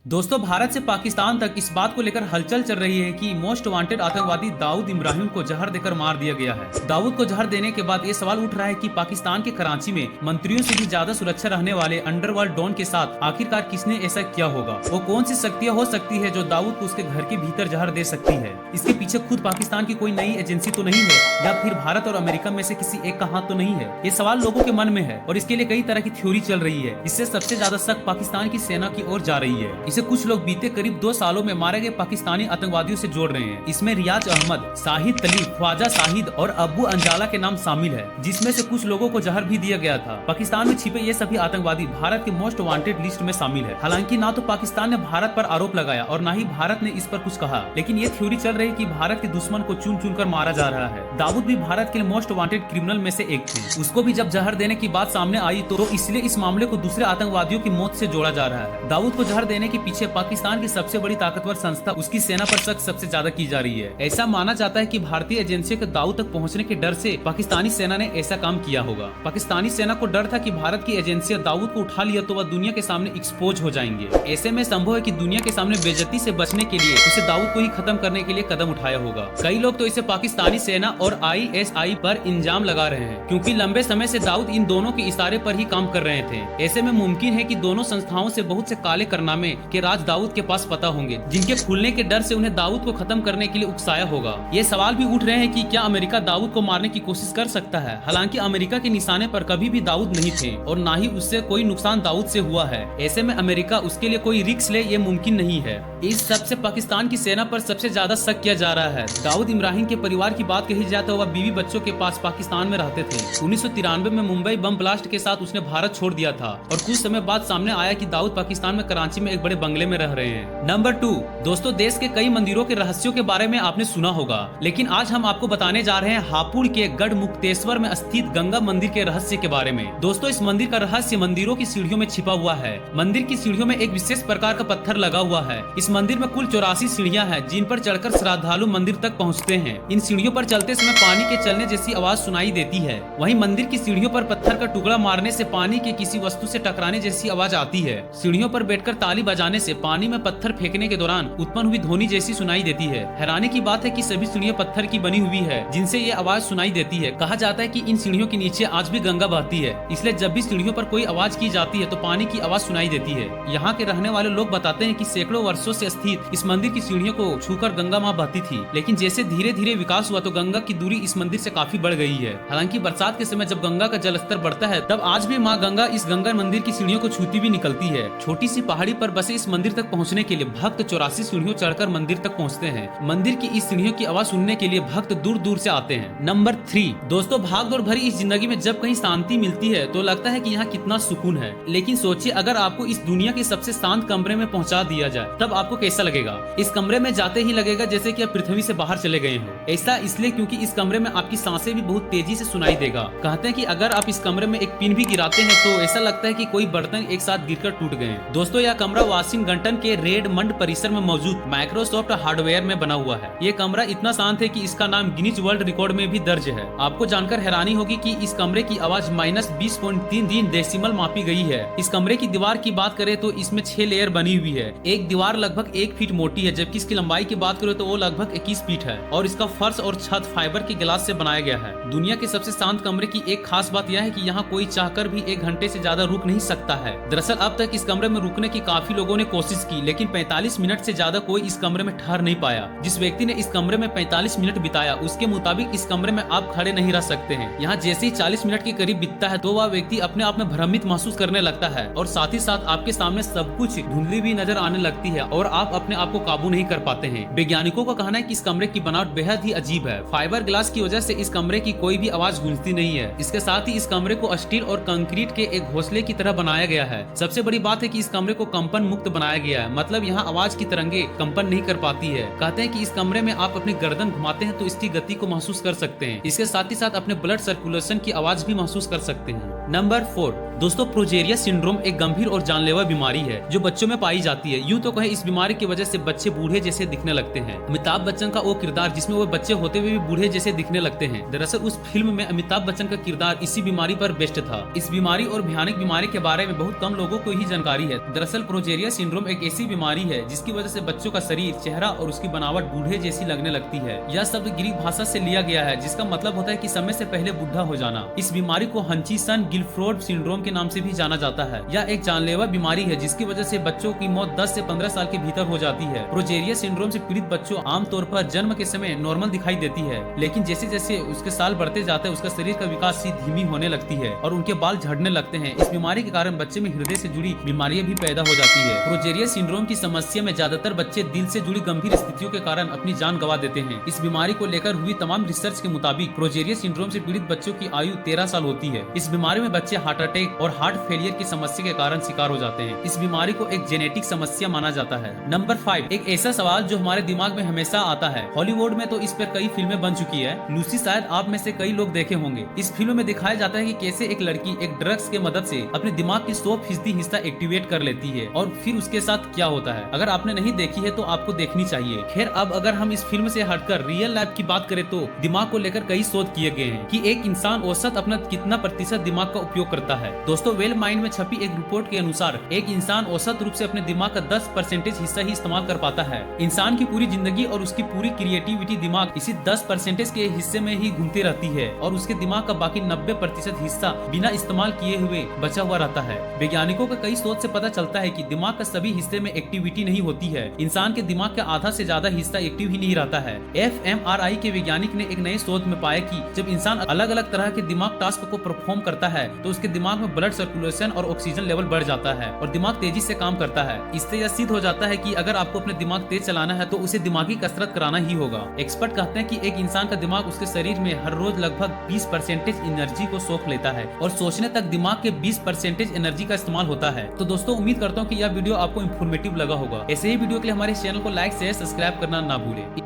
दोस्तों, भारत से पाकिस्तान तक इस बात को लेकर हलचल चल रही है कि मोस्ट वांटेड आतंकवादी दाऊद इब्राहिम को जहर देकर मार दिया गया है। दाऊद को जहर देने के बाद ये सवाल उठ रहा है कि पाकिस्तान के कराची में मंत्रियों से भी ज्यादा सुरक्षा रहने वाले अंडरवर्ल्ड डॉन के साथ आखिरकार किसने ऐसा किया होगा। वो कौन सी शक्तियां हो सकती है जो दाऊद को उसके घर के भीतर जहर दे सकती है। इसके पीछे खुद पाकिस्तान की कोई नई एजेंसी तो नहीं है या फिर भारत और अमेरिका में से किसी एक का हाथ तो नहीं है। ये सवाल लोगों के मन में है और इसके लिए कई तरह की थ्योरी चल रही है। इससे सबसे ज्यादा शक पाकिस्तान की सेना की ओर जा रही है। इसे कुछ लोग बीते करीब 2 सालों में मारे गए पाकिस्तानी आतंकवादियों से जोड़ रहे हैं। इसमें रियाज अहमद, शाहिद तलीब, ख्वाजा शाहिद और अब्बू अंजाला के नाम शामिल है, जिसमें से कुछ लोगों को जहर भी दिया गया था। पाकिस्तान में छिपे ये सभी आतंकवादी भारत के मोस्ट वांटेड लिस्ट में शामिल है। हालांकि ना तो पाकिस्तान ने भारत पर आरोप लगाया और ना ही भारत ने इस पर कुछ कहा, लेकिन ये थ्योरी चल रही है कि भारत के दुश्मन को चुन चुन कर मारा जा रहा है। दाऊद भी भारत के मोस्ट वांटेड क्रिमिनल में से एक थे। उसको भी जब जहर देने की बात सामने आई तो इसलिए इस मामले को दूसरे आतंकवादियों की मौत से जोड़ा जा रहा है। दाऊद को जहर देने के पीछे पाकिस्तान की सबसे बड़ी ताकतवर संस्था उसकी सेना पर शक सबसे ज्यादा की जा रही है। ऐसा माना जाता है कि भारतीय एजेंसियों के दाऊद तक पहुंचने के डर से पाकिस्तानी सेना ने ऐसा काम किया होगा। पाकिस्तानी सेना को डर था कि भारत की एजेंसियां दाऊद को उठा लिया तो वह दुनिया के सामने एक्सपोज हो जाएंगे। ऐसे में संभव है कि दुनिया के सामने बेइज्जती से बचने के लिए उसे दाऊद को ही खत्म करने के लिए कदम उठाया होगा। कई लोग तो इसे पाकिस्तानी सेना और ISI पर इल्जाम लगा रहे हैं, क्योंकि लंबे समय से दाऊद इन दोनों के इशारे पर ही काम कर रहे थे। ऐसे में मुमकिन है कि दोनों संस्थाओं से बहुत से काले कारनामे के राज दाऊद के पास पता होंगे, जिनके खुलने के डर से उन्हें दाऊद को खत्म करने के लिए उकसाया होगा। ये सवाल भी उठ रहे हैं कि क्या अमेरिका दाऊद को मारने की कोशिश कर सकता है। हालांकि अमेरिका के निशाने पर कभी भी दाऊद नहीं थे और ना ही उससे कोई नुकसान दाऊद से हुआ है। ऐसे में अमेरिका उसके लिए कोई रिस्क ले ये मुमकिन नहीं है। इस सब से पाकिस्तान की सेना पर सबसे ज्यादा शक किया जा रहा है। दाऊद इब्राहिम के परिवार की बात कही जाए तो वह बीवी बच्चों के पास पाकिस्तान में रहते थे। 1993 में मुंबई बम ब्लास्ट के साथ उसने भारत छोड़ दिया था और कुछ समय बाद सामने आया कि दाऊद पाकिस्तान में कराची में एक बड़े बंगले में रह रहे हैं। नंबर 2, दोस्तों, देश के कई मंदिरों के रहस्यों के बारे में आपने सुना होगा, लेकिन आज हम आपको बताने जा रहे हैं हापुड़ के गढ़ मुक्तेश्वर में स्थित गंगा मंदिर के रहस्य के बारे में। दोस्तों, इस मंदिर का रहस्य मंदिरों की सीढ़ियों में छिपा हुआ है। मंदिर की सीढ़ियों में एक विशेष प्रकार का पत्थर लगा हुआ है। इस मंदिर में कुल 84 सीढ़ियां हैं, जिन पर चढ़कर श्रद्धालु मंदिर तक पहुंचते हैं। इन सीढ़ियों पर चलते समय पानी के चलने जैसी आवाज सुनाई देती है। वहीं मंदिर की सीढ़ियों पर पत्थर का टुकड़ा मारने से पानी के किसी वस्तु से टकराने जैसी आवाज आती है। सीढ़ियों पर बैठकर ताली बजाने से पानी में पत्थर फेंकने के दौरान उत्पन्न हुई ध्वनि जैसी सुनाई देती है। हैरानी की बात है कि सभी सीढ़ियां पत्थर की बनी हुई है, जिनसे ये आवाज सुनाई देती है। कहा जाता है कि इन सीढ़ियों के नीचे आज भी गंगा बहती है, इसलिए जब भी सीढ़ियों पर कोई आवाज की जाती है तो पानी की आवाज सुनाई देती है। यहाँ के रहने वाले लोग बताते हैं कि सैकड़ों वर्षों से स्थित इस मंदिर की सीढ़ियों को छूकर गंगा माँ बहती थी, लेकिन जैसे धीरे धीरे विकास हुआ तो गंगा की दूरी इस मंदिर से काफी बढ़ गई है। हालांकि बरसात के समय जब गंगा का जलस्तर बढ़ता है तब आज भी माँ गंगा इस गंगा मंदिर की सीढ़ियों को छूती भी निकलती है। छोटी सी पहाड़ी पर बसे इस मंदिर तक पहुँचने के लिए भक्त 84 सीढ़ियों चढ़कर मंदिर तक पहुँचते हैं। मंदिर की इस सीढ़ियों की आवाज सुनने के लिए भक्त दूर दूर से आते हैं। नंबर 3, दोस्तों, भागदौड़ भरी इस जिंदगी में जब कहीं शांति मिलती है तो लगता है कि यहाँ कितना सुकून है। लेकिन सोचिए, अगर आपको इस दुनिया के सबसे शांत कमरे में पहुँचा दिया जाए तब आपको कैसा लगेगा। इस कमरे में जाते ही लगेगा जैसे कि आप पृथ्वी से बाहर चले गए हो। ऐसा इसलिए क्योंकि इस कमरे में आपकी सांसें भी बहुत तेजी से सुनाई देगा। कहते हैं कि अगर आप इस कमरे में एक पिन भी गिराते हैं तो ऐसा लगता है कि कोई बर्तन एक साथ गिरकर टूट गए। दोस्तों, यह कमरा वाशिंगटन के रेडमंड परिसर में मौजूद माइक्रोसॉफ्ट हार्डवेयर में बना हुआ है। ये कमरा इतना शांत है कि इसका नाम गिनीज वर्ल्ड रिकॉर्ड में भी दर्ज है। आपको जानकर हैरानी होगी कि इस कमरे की आवाज -20.33 डेसिमल मापी गई है। इस कमरे की दीवार की बात करें तो इसमें 6 लेयर बनी हुई है। एक दीवार लगभग 1 फीट मोटी है, जबकि इसकी लंबाई की बात करें तो वो लगभग 21 फीट है और इसका फर्श और छत फाइबर के गिलास से बनाया गया है। दुनिया के सबसे शांत कमरे की एक खास बात यह है कि यहाँ कोई चाहकर भी 1 घंटे से ज्यादा रुक नहीं सकता है। दरअसल अब तक इस कमरे में रुकने की काफी लोगों ने कोशिश की, लेकिन 45 मिनट से ज्यादा कोई इस कमरे में ठहर नहीं पाया। जिस व्यक्ति ने इस कमरे में 45 मिनट बिताया उसके मुताबिक इस कमरे में आप खड़े नहीं रह सकते हैं। यहाँ जैसे ही 40 मिनट के करीब बीतता है तो वह व्यक्ति अपने आप में भ्रमित महसूस करने लगता है और साथ ही साथ आपके सामने सब कुछ धुंधली भी नजर आने लगती है और आप अपने आप को काबू नहीं कर पाते हैं। वैज्ञानिकों का कहना है कि इस कमरे की बनावट बेहद ही अजीब है। फाइबर ग्लास की वजह से इस कमरे की कोई भी आवाज गूंजती नहीं है। इसके साथ ही इस कमरे को स्टील और कंक्रीट के एक घोंसले की तरह बनाया गया है। सबसे बड़ी बात है कि इस कमरे को कंपन मुक्त बनाया गया है, मतलब यहाँ आवाज की तरंगे कंपन नहीं कर पाती है। कहते हैं कि इस कमरे में आप अपनी गर्दन घुमाते हैं तो इसकी गति को महसूस कर सकते हैं। इसके साथ ही साथ अपने ब्लड सर्कुलेशन की आवाज भी महसूस कर सकते हैं। नंबर 4, दोस्तों, प्रोजेरिया सिंड्रोम एक गंभीर और जानलेवा बीमारी है जो बच्चों में पाई जाती है। यूं तो कहें इस बीमारी की वजह से बच्चे बूढ़े जैसे दिखने लगते हैं। अमिताभ बच्चन का वो किरदार जिसमें वो बच्चे होते हुए भी बूढ़े जैसे दिखने लगते हैं, दरअसल उस फिल्म में अमिताभ बच्चन का किरदार इसी बीमारी पर बेस्ड था। इस बीमारी और भयानक बीमारी के बारे में बहुत कम लोगों को ही जानकारी है। दरअसल प्रोजेरिया सिंड्रोम एक ऐसी बीमारी है जिसकी वजह से बच्चों का शरीर, चेहरा और उसकी बनावट बूढ़े जैसी लगने लगती है। यह शब्द ग्रीक भाषा से लिया गया है जिसका मतलब होता है कि समय से पहले बुढ़ा हो जाना। इस बीमारी को हंचिसन गिलफ्रोड सिंड्रोम के नाम से भी जाना जाता है। यह एक जानलेवा बीमारी है जिसकी वजह से बच्चों की मौत 10 से 15 साल के भीतर हो जाती है। प्रोजेरिया सिंड्रोम से पीड़ित बच्चों आमतौर पर जन्म के समय नॉर्मल दिखाई देती है, लेकिन जैसे जैसे उसके साल बढ़ते जाते हैं उसका शरीर का विकास धीमी होने लगती है और उनके बाल झड़ने लगते हैं। इस बीमारी के कारण बच्चे में हृदय से जुड़ी बीमारियां भी पैदा हो जाती है। प्रोजेरिया सिंड्रोम की समस्या में ज्यादातर बच्चे दिल से जुड़ी गंभीर स्थितियों के कारण अपनी जान गंवा देते हैं। इस बीमारी को लेकर हुई तमाम रिसर्च के मुताबिक प्रोजेरिया सिंड्रोम से पीड़ित बच्चों की आयु 13 साल होती है। इस बीमारी में बच्चे हार्ट अटैक और हार्ट फेलियर की समस्या के कारण शिकार हो जाते हैं। इस बीमारी को एक जेनेटिक समस्या माना जाता है। नंबर 5, एक ऐसा सवाल जो हमारे दिमाग में हमेशा आता है। हॉलीवुड में तो इस पर कई फिल्में बन चुकी है। लूसी शायद आप में से कई लोग देखे होंगे। इस फिल्म में दिखाया जाता है कि कैसे एक लड़की एक ड्रग्स के मदद से अपने दिमाग की 100% हिस्सा एक्टिवेट कर लेती है और फिर उसके साथ क्या होता है। अगर आपने नहीं देखी है तो आपको देखनी चाहिए। खैर, अब अगर हम इस फिल्म से हटकर रियल लाइफ की बात करें तो दिमाग को लेकर कई शोध किए गए हैं कि एक इंसान औसत अपना कितना प्रतिशत दिमाग का उपयोग करता है। दोस्तों, वेल माइंड में छपी एक रिपोर्ट के अनुसार एक इंसान औसत रूप से अपने दिमाग का 10% हिस्सा ही इस्तेमाल कर पाता है। इंसान की पूरी जिंदगी और उसकी पूरी क्रिएटिविटी दिमाग इसी 10% के हिस्से में ही घूमती रहती है और उसके दिमाग का बाकी 90% हिस्सा बिना इस्तेमाल किए हुए बचा हुआ रहता है। वैज्ञानिकों का कई शोध से पता चलता है कि दिमाग का सभी हिस्से में एक्टिविटी नहीं होती है। इंसान के दिमाग का आधा से ज्यादा हिस्सा एक्टिव ही नहीं रहता है। fMRI के वैज्ञानिक ने एक नए शोध में पाया कि जब इंसान अलग अलग तरह के दिमाग टास्क को परफॉर्म करता है तो उसके दिमाग में ब्लड सर्कुलेशन और ऑक्सीजन लेवल बढ़ जाता है और दिमाग तेजी से काम करता है। इससे यह सिद्ध हो जाता है कि अगर आपको अपने दिमाग तेज चलाना है तो उसे दिमागी कसरत कराना ही होगा। एक्सपर्ट कहते हैं कि एक इंसान का दिमाग उसके शरीर में हर रोज लगभग 20% एनर्जी को सोख लेता है और सोचने तक दिमाग के 20% एनर्जी का इस्तेमाल होता है। तो दोस्तों, उम्मीद करता हूँ कि यह वीडियो आपको इन्फॉर्मेटिव लगा होगा। ऐसे ही वीडियो के लिए हमारे चैनल को लाइक, शेयर, सब्सक्राइब करना ना भूलें।